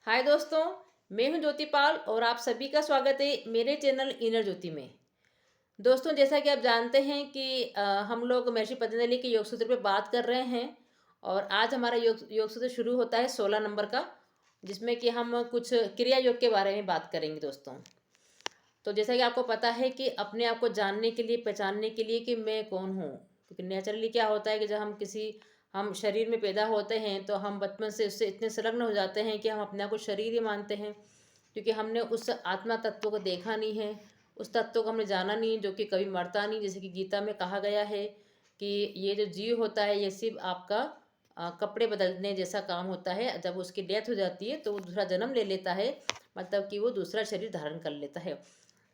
हाय दोस्तों, मैं हूं ज्योति पाल और आप सभी का स्वागत है मेरे चैनल इनर ज्योति में। दोस्तों, जैसा कि आप जानते हैं कि हम लोग महर्षि पतंजलि के योग सूत्र पे बात कर रहे हैं और आज हमारा योग सूत्र शुरू होता है 16 नंबर का, जिसमें कि हम कुछ क्रिया योग के बारे में बात करेंगे दोस्तों। तो जैसा कि आपको पता है कि अपने आप को जानने के लिए, पहचानने के लिए कि मैं कौन हूँ, क्योंकि नेचुरली क्या होता है कि जब हम शरीर में पैदा होते हैं तो हम बचपन से उससे इतने संलग्न हो जाते हैं कि हम अपने आप को शरीर ही मानते हैं, क्योंकि हमने उस आत्मा तत्व को देखा नहीं है, उस तत्व को हमने जाना नहीं, जो कि कभी मरता नहीं। जैसे कि गीता में कहा गया है कि ये जो जीव होता है ये सिर्फ आपका कपड़े बदलने जैसा काम होता है। जब उसकी डेथ हो जाती है तो वो दूसरा जन्म ले लेता है, मतलब कि वो दूसरा शरीर धारण कर लेता है।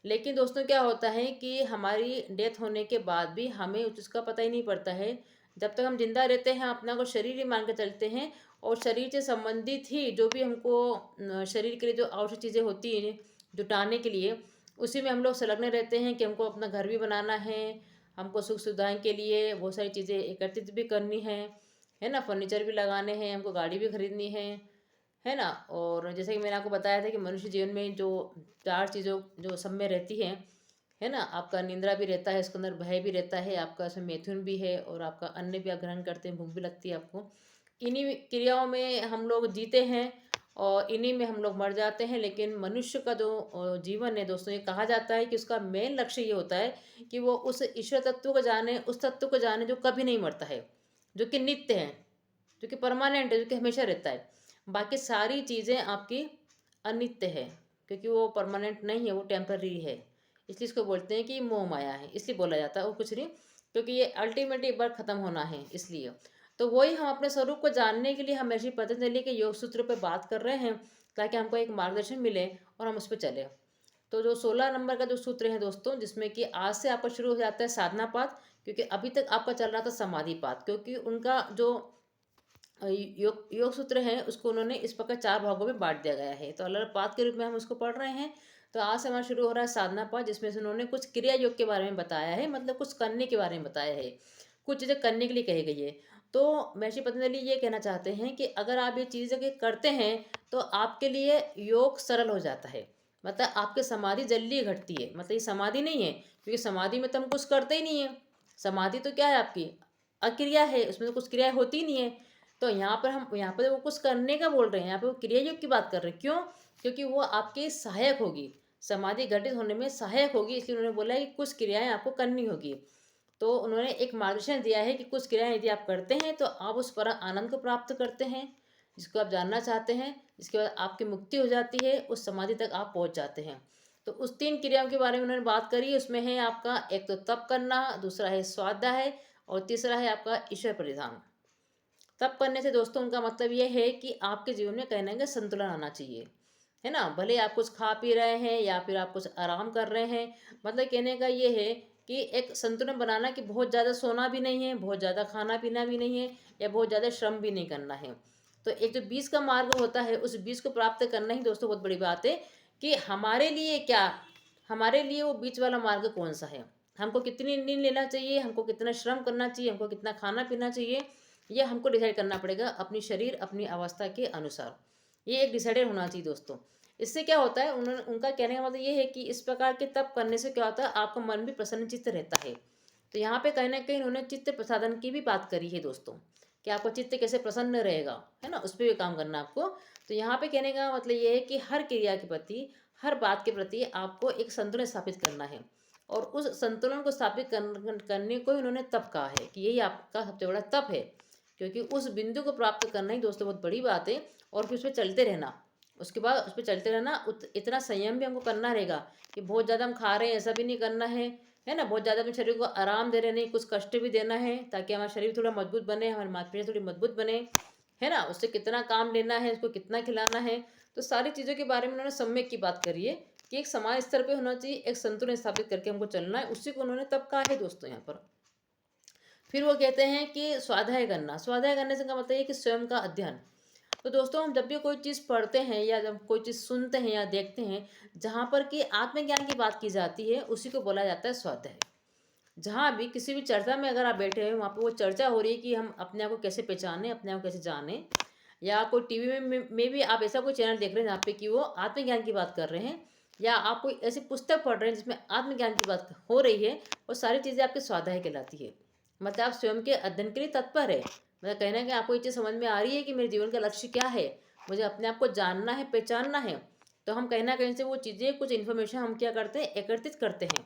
लेकिन दोस्तों, क्या होता है कि हमारी डेथ होने के बाद भी हमें उसका पता ही नहीं पड़ता है। जब तक हम जिंदा रहते हैं अपना को शरीर ही मान के चलते हैं, और शरीर से संबंधित ही जो भी हमको शरीर के लिए जो आवश्यक चीज़ें होती हैं जुटाने के लिए, उसी में हम लोग संलग्न रहते हैं कि हमको अपना घर भी बनाना है, हमको सुख सुविधाएं के लिए बहुत सारी चीज़ें एकत्रित भी करनी है ना, फर्नीचर भी लगाने हैं, हमको गाड़ी भी खरीदनी है ना। और जैसे कि मैंने आपको बताया था कि मनुष्य जीवन में जो चार चीज़ों जो सब में रहती हैं, है ना, आपका निंद्रा भी रहता है, इसके अंदर भय भी रहता है, आपका इसमें मैथुन भी है, और आपका अन्न भी आप ग्रहण करते हैं, भूख भी लगती है आपको। इन्हीं क्रियाओं में हम लोग जीते हैं और इन्हीं में हम लोग मर जाते हैं। लेकिन मनुष्य का जो जीवन है दोस्तों, ये कहा जाता है कि उसका मेन लक्ष्य ये होता है कि वो उस ईश्वर तत्व को जाने, उस तत्व को जाने जो कभी नहीं मरता है, जो कि नित्य है, जो कि परमानेंट है, जो कि हमेशा रहता है। बाकी सारी चीज़ें आपकी अनित्य है, क्योंकि वो परमानेंट नहीं है, वो टेम्पररी है। इसलिए इसको बोलते हैं कि मोह माया है, इसलिए बोला जाता है, वो कुछ नहीं, क्योंकि ये अल्टीमेटली एक बार ख़त्म होना है। इसलिए तो वही हम अपने स्वरूप को जानने के लिए हम महर्षि पतंजलि के योग सूत्र पर बात कर रहे हैं, ताकि हमको एक मार्गदर्शन मिले और हम उस पर चले। तो जो 16 नंबर का जो सूत्र है दोस्तों, जिसमें कि आज से आपका शुरू हो जाता है साधना पाठ, क्योंकि अभी तक आपका चल रहा था समाधि पाठ, क्योंकि उनका जो योग योग सूत्र है उसको उन्होंने इस प्रकार चार भागों में बांट दिया गया है। तो अलग अलग पाठ के रूप में हम उसको पढ़ रहे हैं। तो आज से हमारा शुरू हो रहा है साधना पाठ, जिसमें से उन्होंने कुछ क्रिया योग के बारे में बताया है, मतलब कुछ करने के बारे में बताया है, कुछ चीज़ें करने के लिए कही गई है। तो महर्षि पतंजलि ये कहना चाहते हैं कि अगर आप ये चीज़ें करते हैं तो आपके लिए योग सरल हो जाता है, मतलब आपकी समाधि जल्दी घटती है। मतलब ये समाधि नहीं है, क्योंकि समाधि में तो हम कुछ करते ही नहीं है। समाधि तो क्या है, आपकी अक्रिया है, उसमें तो कुछ क्रिया होती ही नहीं है। तो यहाँ पर वो कुछ करने का बोल रहे हैं, यहाँ पे वो क्रिया योग की बात कर रहे हैं। क्यों? क्योंकि वो आपके सहायक होगी, समाधि घटित होने में सहायक होगी, इसलिए उन्होंने बोला है कि कुछ क्रियाएं आपको करनी होगी। तो उन्होंने एक मार्गदर्शन दिया है कि कुछ क्रियाएं यदि आप करते हैं तो आप उस पर आनंद को प्राप्त करते हैं, जिसको आप जानना चाहते हैं, जिसके बाद आपकी मुक्ति हो जाती है, उस समाधि तक आप पहुंच जाते हैं। तो उस तीन क्रियाओं के बारे में उन्होंने बात करी। उसमें है आपका एक तो तप करना, दूसरा है स्वाध्याय, और तीसरा है आपका ईश्वर परिधान। तब करने से दोस्तों उनका मतलब ये है कि आपके जीवन में कहीं ना कहीं संतुलन आना चाहिए, है ना। भले आप कुछ खा पी रहे हैं या फिर आप कुछ आराम कर रहे हैं, मतलब कहने का ये है कि एक संतुलन बनाना, कि बहुत ज़्यादा सोना भी नहीं है, बहुत ज़्यादा खाना पीना भी नहीं है, या बहुत ज़्यादा श्रम भी नहीं करना है। तो एक जो बीच का मार्ग होता है, उस बीच को प्राप्त करना ही दोस्तों बहुत बड़ी बात है। कि हमारे लिए क्या, हमारे लिए वो बीच वाला मार्ग कौन सा है, हमको कितनी नींद लेना चाहिए, हमको कितना श्रम करना चाहिए, हमको कितना खाना पीना चाहिए, ये हमको डिसाइड करना पड़ेगा अपनी शरीर, अपनी अवस्था के अनुसार। ये एक डिसाइडेड होना चाहिए दोस्तों। इससे क्या होता है, उन्होंने उनका कहने का मतलब ये है कि इस प्रकार के तप करने से क्या होता है, आपका मन भी प्रसन्न चित्त रहता है। तो यहाँ पे कहीं ना कहीं उन्होंने चित्त प्रसादन की भी बात करी है दोस्तों, कि आपको चित्त कैसे प्रसन्न रहेगा, है ना, उस पर भी काम करना आपको। तो यहाँ पे कहने का मतलब ये है कि हर क्रिया के प्रति, हर बात के प्रति आपको एक संतुलन स्थापित करना है, और उस संतुलन को स्थापित करने को ही उन्होंने तप कहा है, कि यही आपका सबसे बड़ा तप है। क्योंकि उस बिंदु को प्राप्त करना ही दोस्तों बहुत बड़ी बात है, और फिर उस पर चलते रहना। उसके बाद उस पर चलते रहना, इतना संयम भी हमको करना रहेगा कि बहुत ज़्यादा हम खा रहे हैं ऐसा भी नहीं करना है ना। बहुत ज़्यादा अपने शरीर को आराम दे रहे नहीं, कुछ कष्ट भी देना है, ताकि हमारा शरीर थोड़ा मजबूत बने, हमारी मांसपेशियाँ थोड़ी मजबूत बने, है ना। उससे कितना काम लेना है, उसको कितना खिलाना है, तो सारी चीज़ों के बारे में उन्होंने सम्यक की बात करी है, कि एक समान स्तर पे होना चाहिए, एक संतुलन स्थापित करके हमको चलना है। उसी को उन्होंने तब कहा है दोस्तों यहाँ पर। फिर वो कहते हैं कि स्वाध्याय करना, स्वाध्याय करने से का मतलब है कि स्वयं का अध्ययन। तो दोस्तों, हम जब भी कोई चीज़ पढ़ते हैं या जब कोई चीज़ सुनते हैं या देखते हैं जहाँ पर कि आत्मज्ञान की बात की जाती है, उसी को बोला जाता है स्वाध्याय। जहाँ भी किसी भी चर्चा में अगर आप बैठे हैं, वहाँ पे वो चर्चा हो रही है कि हम अपने आप को कैसे पहचानें, अपने आप को कैसे जानें, या कोई टीवी में भी आप ऐसा कोई चैनल देख रहे हैं जहाँ पे कि वो आत्मज्ञान की बात कर रहे हैं, या आप कोई ऐसी पुस्तक पढ़ रहे हैं जिसमें आत्मज्ञान की बात हो रही है, वो सारी चीज़ें आपके स्वाध्याय कहलाती है। मतलब आप स्वयं के अध्ययन के लिए तत्पर है, मतलब कहीं ना कहीं आपको ये चीज़ समझ में आ रही है कि मेरे जीवन का लक्ष्य क्या है, मुझे अपने आप को जानना है, पहचानना है। तो हम कहीं ना कहीं से वो चीज़ें, कुछ इन्फॉर्मेशन हम क्या करते हैं, एकत्रित करते हैं।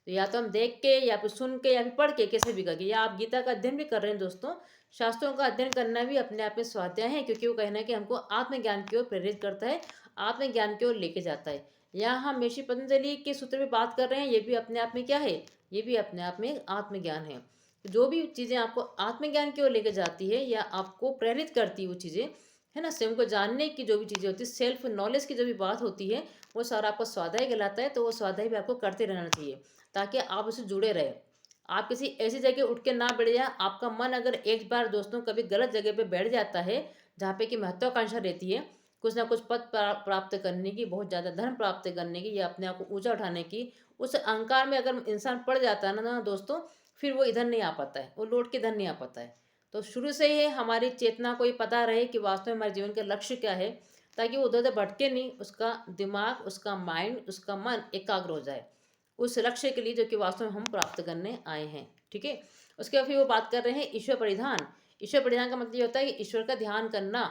तो या तो हम देख के, या फिर सुन के, या फिर पढ़ के, कैसे भी करके, या आप गीता का अध्ययन भी कर रहे हैं दोस्तों। शास्त्रों का अध्ययन करना भी अपने आप में स्वाध्याय है, क्योंकि वो कहीं ना कहीं हमको आत्मज्ञान की ओर प्रेरित करता है, आत्मज्ञान की ओर लेके जाता है। या हम ऋषि पतंजलि के सूत्र में बात कर रहे हैं, ये भी अपने आप में क्या है, ये भी अपने आप में आत्मज्ञान है। जो भी चीज़ें आपको आत्मज्ञान की ओर लेके जाती है या आपको प्रेरित करती है वो चीज़ें, है ना, स्वयं को जानने की जो भी चीज़ें होती है, सेल्फ नॉलेज की जो भी बात होती है, वो सारा आपका स्वाध्याय कहलाता है। तो वो स्वाध्याय भी आपको करते रहना चाहिए, ताकि आप उससे जुड़े रहे। आप किसी ऐसी जगह उठ के ना बैठ जाए। आपका मन अगर एक बार दोस्तों कभी गलत जगह पे बैठ जाता है, जहाँ पे कि महत्वाकांक्षा रहती है, कुछ ना कुछ पद प्राप्त करने की, बहुत ज़्यादा धन प्राप्त करने की, या अपने आप को ऊंचा उठाने की, उस अहंकार में अगर इंसान पड़ जाता है ना दोस्तों, फिर वो इधर नहीं आ पाता है, वो लौट के इधर नहीं आ पाता है। तो शुरू से ही हमारी चेतना को ये पता रहे कि वास्तव में हमारे जीवन का लक्ष्य क्या है, ताकि वो उधर उधर भटके नहीं, उसका दिमाग, उसका माइंड, उसका मन एकाग्र हो जाए उस लक्ष्य के लिए जो कि वास्तव में हम प्राप्त करने आए हैं। ठीक है। उसके बाद फिर वो बात कर रहे हैं ईश्वर परिधान। ईश्वर परिधान का मतलब ये होता है कि ईश्वर का ध्यान करना,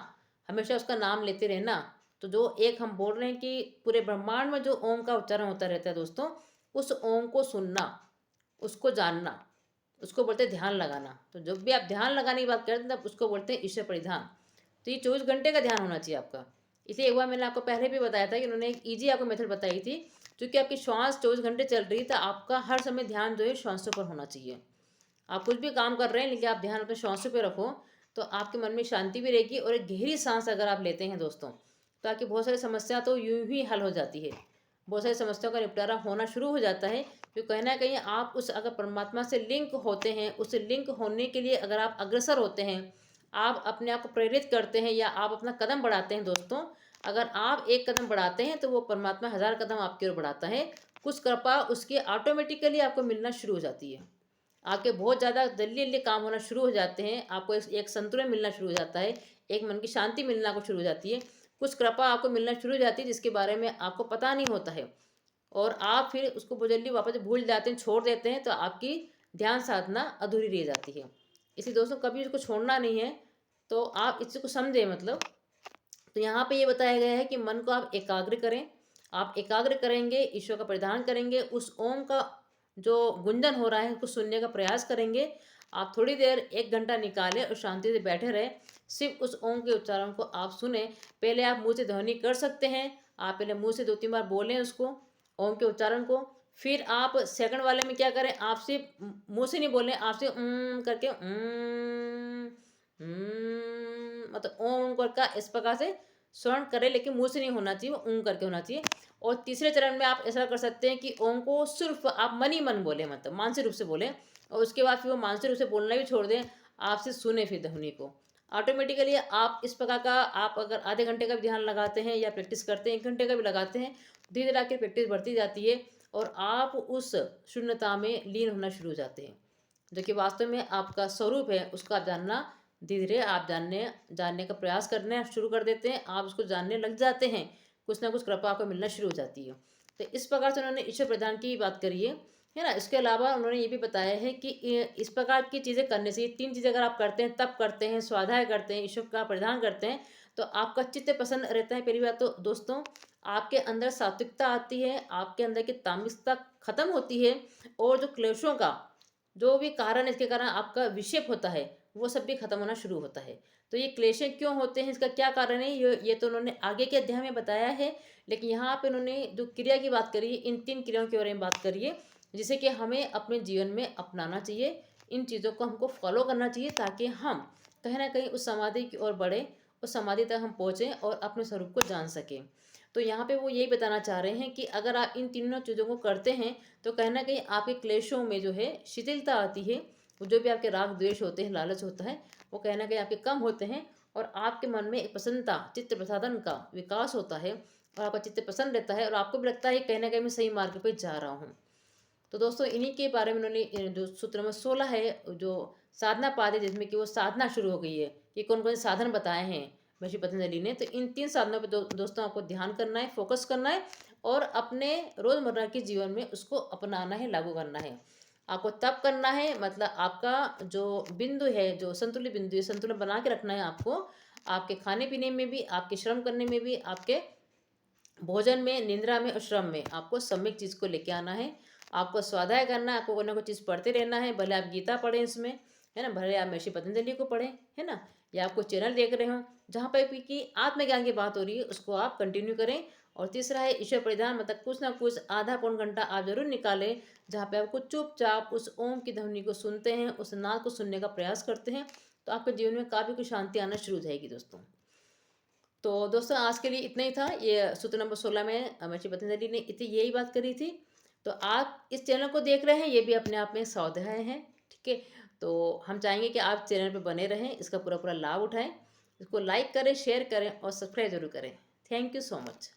हमेशा उसका नाम लेते रहना। तो जो एक हम बोल रहे हैं कि पूरे ब्रह्मांड में जो ओम का उच्चारण होता रहता है दोस्तों, उस ओम को सुनना, उसको जानना, उसको बोलते हैं ध्यान लगाना। तो जब भी आप ध्यान लगाने की बात करते हैं, तब उसको बोलते हैं ईश्वर परिधान। तो ये 24 घंटे का ध्यान होना चाहिए आपका। इसे एक बार मैंने आपको पहले भी बताया था कि उन्होंने एक ईजी आपको मेथड बताई थी। क्योंकि आपकी श्वास 24 घंटे चल रही है, तो आपका हर समय ध्यान जो है श्वासों पर होना चाहिए। आप कुछ भी काम कर रहे हैं, लेकिन आप ध्यान अपने श्वासों पे रखो, तो आपके मन में शांति भी रहेगी। और एक गहरी सांस अगर आप लेते हैं दोस्तों, तो आपकी बहुत सारी समस्या तो यूं ही हल हो जाती है, बहुत सारी समस्याओं का निपटारा होना शुरू हो जाता है। क्योंकि कहीं ना कहीं आप उस अगर परमात्मा से लिंक होते हैं, उस लिंक होने के लिए अगर आप अग्रसर होते हैं, आप अपने आप को प्रेरित करते हैं, या आप अपना कदम बढ़ाते हैं दोस्तों, अगर आप एक कदम बढ़ाते हैं तो वो परमात्मा 1000 कदम आपकी ओर बढ़ाता है। कुछ कृपा उसकी ऑटोमेटिकली आपको मिलना शुरू हो जाती है। आपके बहुत ज़्यादा जल्दी जल्दी काम होना शुरू हो जाते हैं, आपको एक संतुलन मिलना शुरू हो जाता है, एक मन की शांति मिलना को शुरू हो जाती है। कुछ कृपा आपको मिलना शुरू हो जाती है जिसके बारे में आपको पता नहीं होता है, और आप फिर उसको बहुत जल्दी वापस भूल जाते हैं, छोड़ देते हैं। तो आपकी ध्यान साधना अधूरी रह जाती है। इसलिए दोस्तों कभी इसको छोड़ना नहीं है। तो आप इस चीज़ को समझें मतलब। तो यहाँ पे ये बताया गया है कि मन को आप एकाग्र करें। आप एकाग्र करेंगे, ईश्वर का परिधान करेंगे, उस ओम का जो गुंजन हो रहा है उसको सुनने का प्रयास करेंगे। आप थोड़ी देर 1 घंटा निकालें और शांति से बैठे रहें, सिर्फ उस ओम के उच्चारण को आप सुने। पहले आप मुंह से ध्वनि कर सकते हैं, आप पहले मुंह से 2-3 बार बोलें उसको, ओम के उच्चारण को। फिर आप सेकंड वाले में क्या करें, आप सिर्फ मुंह से नहीं बोलें, आप सिर्फ करके मतलब ओम का इस प्रकार से स्वर्ण करें, लेकिन मुंह से नहीं होना चाहिए, वो ऊँ करके होना चाहिए। और तीसरे चरण में आप ऐसा कर सकते हैं कि ओम को सिर्फ आप मन ही मन बोले, मतलब मानसिक रूप से बोलें। और उसके बाद फिर वो मानसिक रूप से बोलना भी छोड़ दें, आपसे सुने फिर ध्वनि को। ऑटोमेटिकली आप इस प्रकार का, आप अगर आधे घंटे का भी ध्यान लगाते हैं या प्रैक्टिस करते हैं, 1 घंटे का भी लगाते हैं, धीरे धीरे आके प्रैक्टिस बढ़ती जाती है, और आप उस शून्यता में लीन होना शुरू हो जाते हैं, जो कि वास्तव में आपका स्वरूप है। उसको आप जानना, धीरे धीरे आप जानने जानने का प्रयास करना शुरू कर देते हैं, आप उसको जानने लग जाते हैं, कुछ ना कुछ कृपा आपको मिलना शुरू हो जाती है। तो इस प्रकार से उन्होंने ईश्वर प्रदान की बात करी है ना। इसके अलावा उन्होंने ये भी बताया है कि इस प्रकार की चीज़ें करने से, ये 3 चीज़ें अगर आप करते हैं, तप करते हैं, स्वाध्याय करते हैं, ईश्वर का प्रदान करते हैं, तो आपका चित्त प्रसन्न रहता है। पहली बात तो दोस्तों, आपके अंदर सात्विकता आती है, आपके अंदर की तामसिकता खत्म होती है, और जो क्लेशों का जो भी कारण है, इसके कारण आपका विक्षेप होता है, वो सब भी खत्म होना शुरू होता है। तो ये क्लेशें क्यों होते हैं, इसका क्या कारण है, ये तो उन्होंने आगे के अध्याय में बताया है। लेकिन यहाँ पे उन्होंने जो क्रिया की बात करी है, इन 3 क्रियाओं के बारे में बात करी है, जिसे कि हमें अपने जीवन में अपनाना चाहिए। इन चीज़ों को हमको फॉलो करना चाहिए, ताकि हम कहीं ना कहीं उस समाधि की ओर बढ़ें, उस समाधि तक हम पहुँचें और अपने स्वरूप को जान सकें। तो यहाँ पे वो यही बताना चाह रहे हैं कि अगर आप इन तीनों चीज़ों को करते हैं, तो कहीं ना कहीं आपके क्लेशों में जो है शिथिलता आती है। वो जो भी आपके राग द्वेष होते हैं, लालच होता है, वो कहीं ना कहीं आपके कम होते हैं, और आपके मन में एक प्रसन्नता, चित्त प्रसादन का विकास होता है, और आपका चित्त प्रसन्न रहता है, और आपको भी लगता है कहीं ना कहीं मैं सही मार्ग पर जा रहा हूँ। तो दोस्तों इन्हीं के बारे में उन्होंने जो सूत्र नंबर 16 है, जो साधना पाद है, जिसमें कि वो साधना शुरू हो गई है कि कौन कौन से साधन बताए हैं, महर्षि पतंजलि ने। तो इन 3 साधनों पे दोस्तों आपको ध्यान करना है, फ़ोकस करना है और अपने रोज़मर्रा के जीवन में उसको अपनाना है, लागू करना है। आपको तब करना है, मतलब आपका जो बिंदु है, जो संतुलित बिंदु है, संतुलन बना के रखना है आपको, आपके खाने-पीने में भी, आपके श्रम करने में भी, आपके भोजन में, निद्रा में और श्रम में आपको सम्यक चीज़ को लेके आना है। आपको स्वाध्याय करना है, आपको कोई ना कोई चीज़ पढ़ते रहना है, भले आप गीता पढ़ें इसमें, है ना? भले आप महर्षि पतंजलि को पढ़ें, है ना? या आप कोई चैनल देख रहे हो, जहाँ पे भी कि आत्मज्ञान की बात हो रही है, उसको आप कंटिन्यू करें। और तीसरा है ईश्वर परिधान, मतलब कुछ ना कुछ आधा पौन घंटा आप ज़रूर निकालें, जहाँ पे आप कुछ चुपचाप उस ओम की ध्वनि को सुनते हैं, उस नाद को सुनने का प्रयास करते हैं, तो आपके जीवन में काफ़ी कुछ शांति आना शुरू हो जाएगी दोस्तों। तो दोस्तों आज के लिए इतना ही था। ये सूत्र नंबर 16 में महर्षि पतंजलि ने इतनी यही बात करी थी। तो आप इस चैनल को देख रहे हैं, ये भी अपने आप में स्वाध्याय है, ठीक है? तो हम चाहेंगे कि आप चैनल पे बने रहें, इसका पूरा-पूरा लाभ उठाएँ। इसको लाइक करें, शेयर करें और सब्सक्राइब ज़रूर करें। Thank you so much.